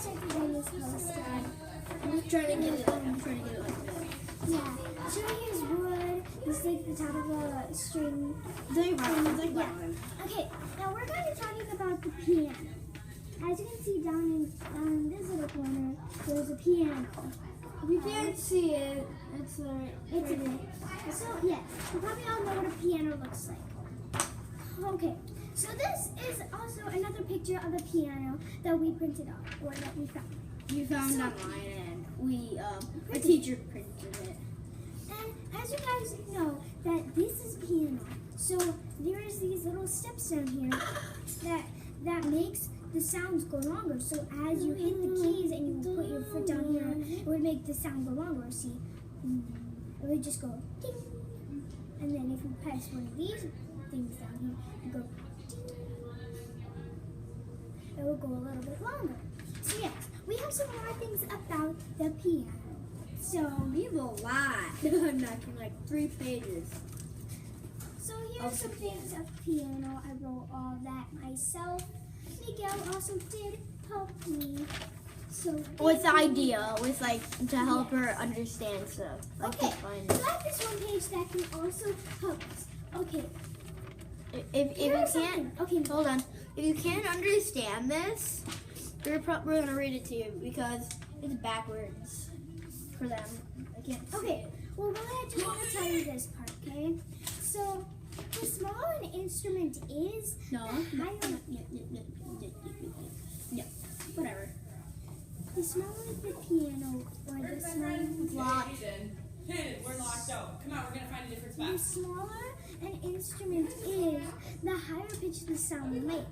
check the Venus poster. I'm trying to get it like that. Yeah. So here's wood. It's like the top of a string. Like Yeah. Okay, now we're going to be talking about the piano. As you can see down in this little corner, there's a piano. If you can't see it, it's It's a So yeah, you probably all know what a piano looks like. Okay, so this is also another picture of a piano that we printed off, or that we found. You found online, and a teacher printed it. And as you guys know, that this is piano. So there's these little steps down here that makes the sounds go longer. So as you hit the keys and you put your foot down here, it would make the sound go longer. See, it would just go ding. And then if you press one of these things down here, you go ding. It will go a little bit longer. So yes, we have some more things about the piano. So We have a lot. I'm not kidding, like 3 pages. So here's some things of piano. I wrote all that myself. Miguel also did help me. So With the idea, with like to help her understand stuff. Like okay, to find so I have this one page that can also help us. Okay, If you here's can't, something. Okay, hold on. If you can't understand this, we're gonna read it to you because it's backwards for them. I can't see okay. it. Well, I just want to tell you this part. Okay, so the smaller an instrument is, No. the higher. No. Whatever. The smaller the piano, or the smaller. Locked. Hit it. We're locked out. Come on, we're gonna find a different The spot. smaller an instrument is, the higher pitch the sound will make.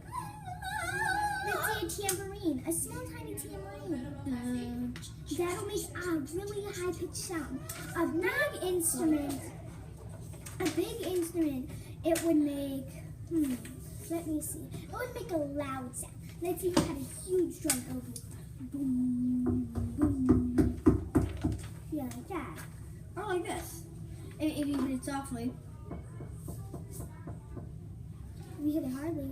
Let's say a tambourine, a small tiny tambourine. That'll make a really high pitched sound. A big instrument, it would make, let me see. It would make a loud sound. Let's say you had a huge drum, it would be boom, boom. Yeah, like that. Or like this. If you hit it softly. If you hit it hardly,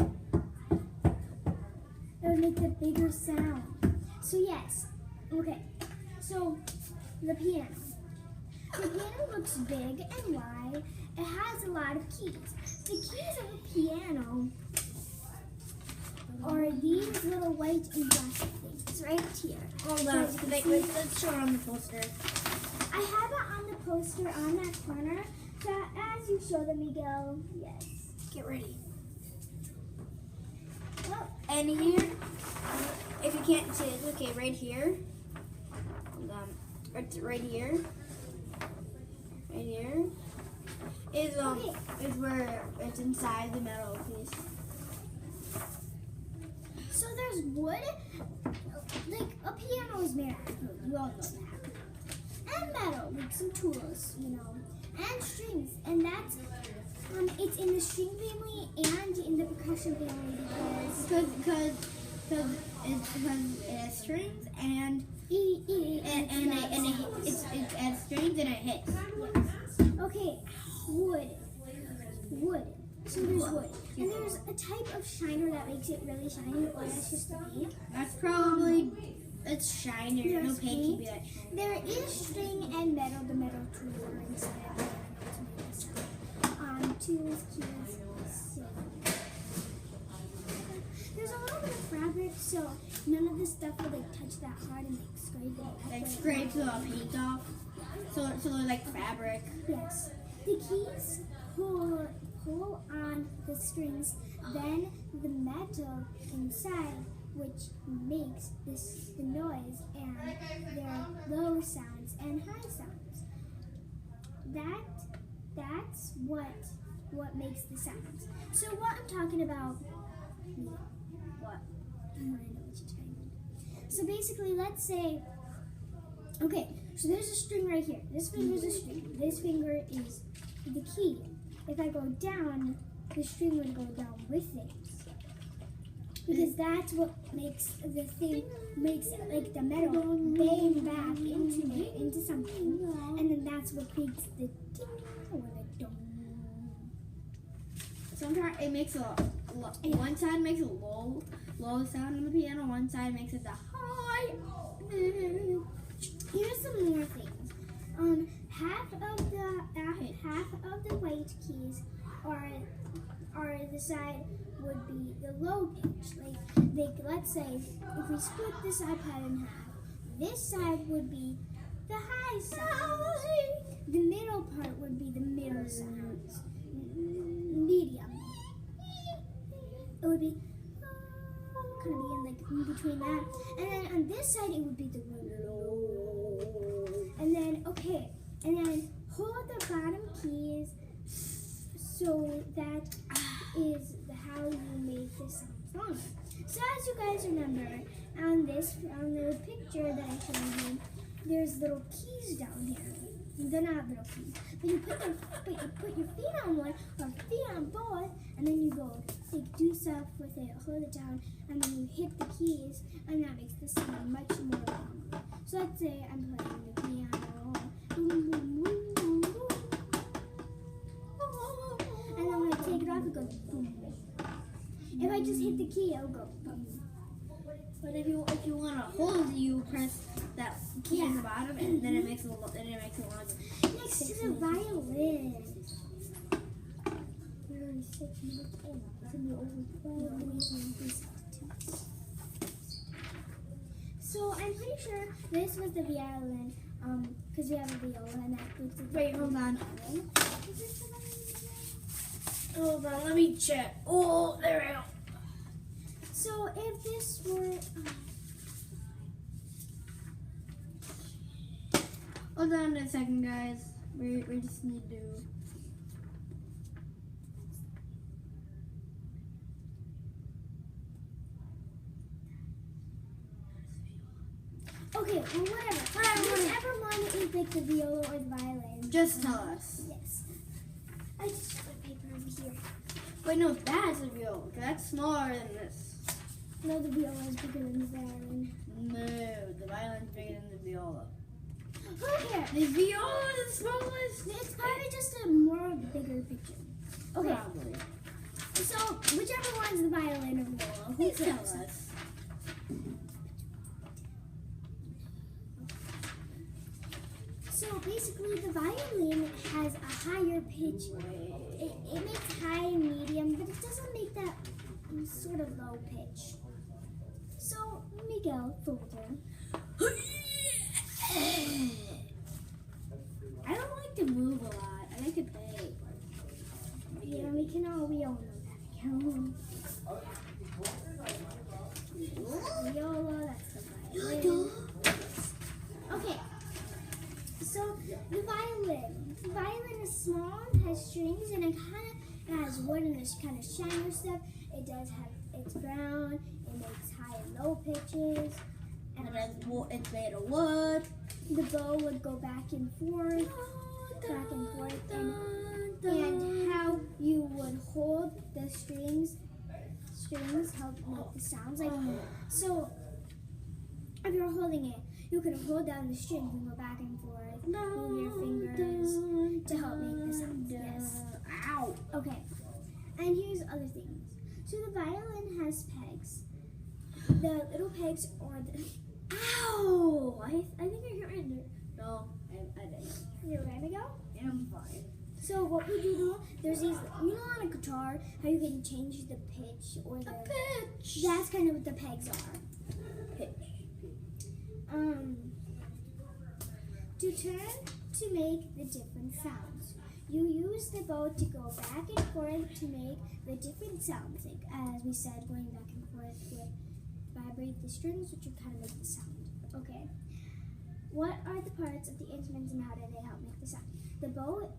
it would make the bigger sound. So yes, okay. So the piano. The piano looks big and wide. It has a lot of keys. The keys of a piano are these little white and plastic things right here. Hold So on. as you can Wait, see, let's show it on the poster. I have it on the poster on that corner. So as you show them, Miguel, yes. Get ready. Well, And here, if you can't see it, okay, right here. Hold on. Right here. Right here. Is where it's inside the metal piece. so there's wood. Like a piano is made out of wood. You all know that. And metal, like some tools, and strings. And that's it's in the string family and in the percussion family Because it has strings and it has strings and it hits. okay, wood. So there's wood. And there's a type of shiner that makes it really shiny, or that's just the paint. That's probably it's shinier. No There's paint can be that. There is string and metal. The metal tools are inside of the piano to make the sound. Tools, keys, there's a little bit of fabric, so none of this stuff will touch that hard and scrape it. Like scrape the paint off. So they're like fabric. Yes. The keys pull on the strings, then the metal inside, which makes the noise, and there are low sounds and high sounds. That's what makes the sounds. So what I'm talking about, what? I know what you're trying to do. So basically, let's say, okay, so there's a string right here. This finger is a string. This finger is the key. If I go down, the string would go down with it. Because that's what makes the thing, like the metal bang back into something. And then that's what creates the ding or the dong. Sometimes it makes one side makes a low low sound on the piano. One side makes it the high. Here's some more things. Half of the white keys are the side would be the low pitch. Like let's say if we split this iPad in half, this side would be the high sound. The middle part would be the middle sounds. Medium. It would be kind of be in between that. And then on this side it would be the low. And then hold the bottom keys so that is how you make the sound stronger. So as you guys remember, on the picture that I showed you, there's little keys down here. They're not little keys, but you put your feet on one or feet on both, and then you go do stuff with it, hold it down, and then you hit the keys, and that makes the sound much more longer. So let's say I'm playing the piano, boom, boom, boom, boom, boom. And then when I take it off, it goes boom. If I just hit the key, it'll go boom. But if you want to hold, you press that key on the bottom, and then it makes it longer. Next to the violin. So I'm pretty sure this was the violin, because we have a viola and that boots it. Wait, hold on. Hold on, let me check. Oh, there we go. So if this were... Hold on a second, guys. We just need to... Okay, well whatever. Whichever one is like the viola or the violin. Just tell us. Yes. I just put paper over here. Wait, no, that's a viola. That's smaller than this. No, the viola is bigger than the violin. No, the violin's bigger than the viola. Okay. The viola is the smallest. It's probably just a more bigger picture. Okay. Probably. So whichever one's the violin or viola, who Please tell cares? us. So basically, the violin has a higher pitch. It makes high and medium, but it doesn't make that sort of low pitch. So Miguel Folder. I don't like to move a lot. I like to play. Yeah, we all know that. Viola, that's the violin. Okay. So the violin. The violin is small, has strings, and it has wood and this kind of shiner stuff. It does have, it's brown, it makes high and low pitches. And it's made of wood. The bow would go back and forth, and how you would hold the strings help make the sounds. So if you're holding it, you can hold down the string and go back and forth, move your fingers to help make the sounds. Yes. Ow. Okay. And here's other things. So the violin has pegs. The little pegs are the... Ow! I think I hit my ear. No, I didn't. You're ready to go? I'm fine. So what we do, there's these, on a guitar, how you can change the pitch or the... pitch. That's kind of what the pegs are. Pitch. To turn to make the different sounds. You use the bow to go back and forth to make the different sounds. Like, as we said, going back and forth would vibrate the strings, which would kind of make the sound. Okay. What are the parts of the instruments and how do they help make the sound? The bow,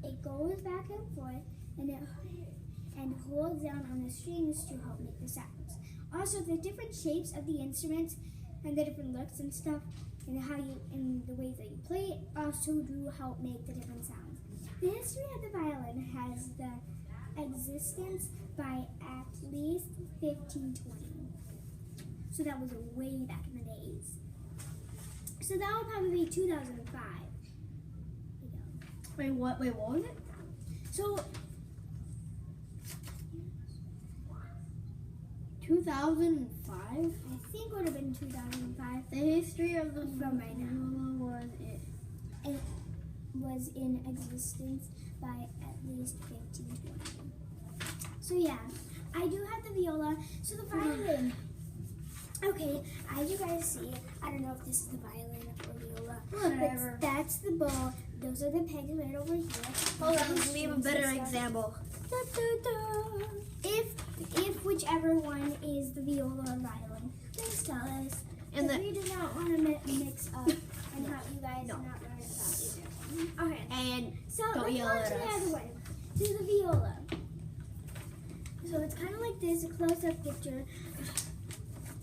it goes back and forth and holds down on the strings to help make the sounds. Also, the different shapes of the instruments and the different looks and stuff and the ways that you play it also do help make the different sounds. The history of the violin has the existence by at least 1520. So that was way back in the days. So that would probably be 2005. Wait, what was it? So 2005? I think it would have been 2005. The history of the From right now. viola It was in existence by at least 1520. So yeah, I do have the viola. So the violin. Okay, as you guys see, I don't know if this is the violin or viola. Whatever. But that's the bow. Those are the pegs right over here. Hold on, let me have a better example. Da, da, da. If whichever one is the viola or violin, please tell us. And And we do not want to mix up and have you guys No. not learn about either. Okay, And so don't let's yell go at to the us. other one, to the viola. So it's kind of like this, a close-up picture.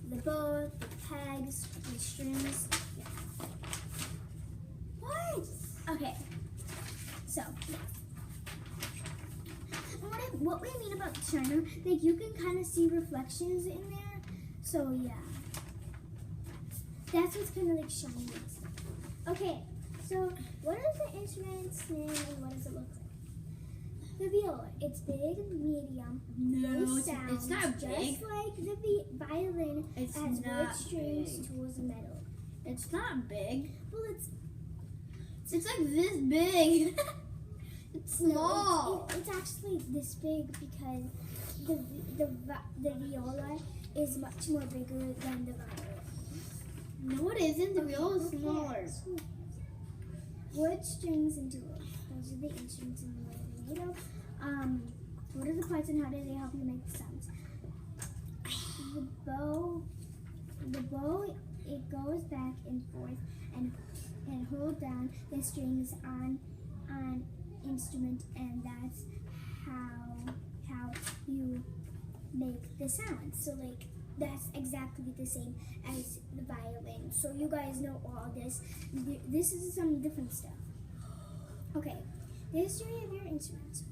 The bow, the pegs, the strings. Yeah. What? Okay. So, what we mean about the shiner, like you can kind of see reflections in there. So yeah, that's what's kind of like shiny. Okay, so what is the instrument's name and what does it look like? The viola. It's big, medium, No, it sounds it's not just big. like the violin. It's has not wood, strings, big. tools, and metal. It's not big. Well, it's It's like this big. It's small. It's actually this big because the viola is much more bigger than the violin. No, it isn't. The viola is smaller. Wood, strings, and tools. Those are the instruments in the way they're made of. What are the parts and how do they help you make the sounds? The bow, it goes back and forth and hold down the strings on instrument, and that's how you make the sound. So like that's exactly the same as the violin. So you guys know all this. This is some different stuff. Okay, the history of your instruments.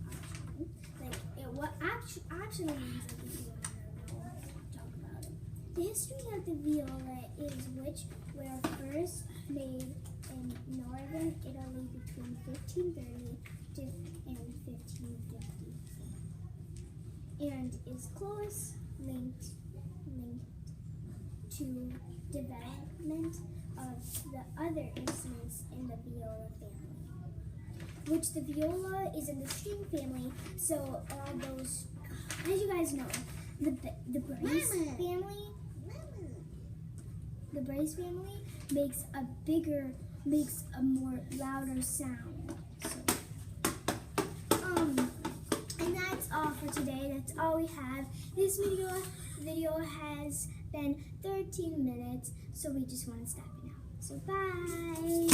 What actually means like if you want to know, talk about it. The history of the viola is which were first made in northern Italy between 1530 and 1550, and is close linked to development of the other instruments in the viola family, which the viola is in the string family. So all those, as you guys know, the brace family, the brace family makes a more louder sound. So, and that's all for today. That's all we have. This video has been 13 minutes, so we just want to stop it now. So bye.